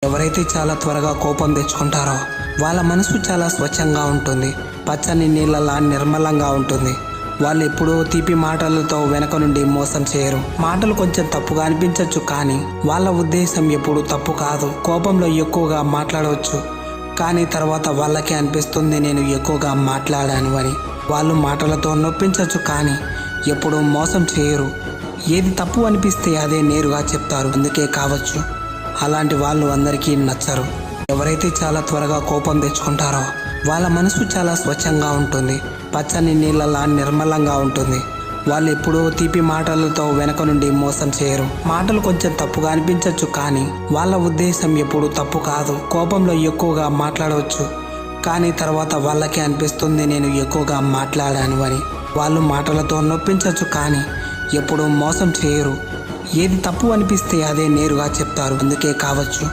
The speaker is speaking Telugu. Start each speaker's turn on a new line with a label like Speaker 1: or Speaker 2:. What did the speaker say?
Speaker 1: ఎవరైతే చాలా త్వరగా కోపం తెచ్చుకుంటారో వాళ్ళ మనసు చాలా స్వచ్ఛంగా ఉంటుంది. పచ్చని నీళ్ళలా నిర్మలంగా ఉంటుంది. వాళ్ళు ఎప్పుడూ తీపి మాటలతో వెనక నుండి మోసం చేయరు. మాటలు కొంచెం తప్పుగా అనిపించవచ్చు, కానీ వాళ్ళ ఉద్దేశం ఎప్పుడు తప్పు కాదు. కోపంలో ఎక్కువగా మాట్లాడవచ్చు, కానీ తర్వాత వాళ్ళకే అనిపిస్తుంది నేను ఎక్కువగా మాట్లాడాను అని. వాళ్ళు మాటలతో నొప్పించవచ్చు, కానీ ఎప్పుడూ మోసం చేయరు. ఏది తప్పు అనిపిస్తే అదే నేరుగా చెప్తారు. అందుకే కావచ్చు అలాంటి వాళ్ళు అందరికీ నచ్చరు. ఎవరైతే చాలా త్వరగా కోపం తెచ్చుకుంటారో వాళ్ళ మనసు చాలా స్వచ్ఛంగా ఉంటుంది. పచ్చని నీళ్ళలా నిర్మలంగా ఉంటుంది. వాళ్ళు ఎప్పుడూ తీపి మాటలతో వెనక నుండి మోసం చేయరు. మాటలు కొంచెం తప్పుగా అనిపించవచ్చు, కానీ వాళ్ళ ఉద్దేశం ఎప్పుడు తప్పు కాదు. కోపంలో ఎక్కువగా మాట్లాడవచ్చు, కానీ తర్వాత వాళ్ళకే అనిపిస్తుంది నేను ఎక్కువగా మాట్లాడాను అని. వాళ్ళు మాటలతో నొప్పించవచ్చు, కానీ ఎప్పుడూ మోసం చేయరు. ఏది తప్పు అనిపిస్తే అదే నేరుగా చెప్తారు. అందుకే కావచ్చు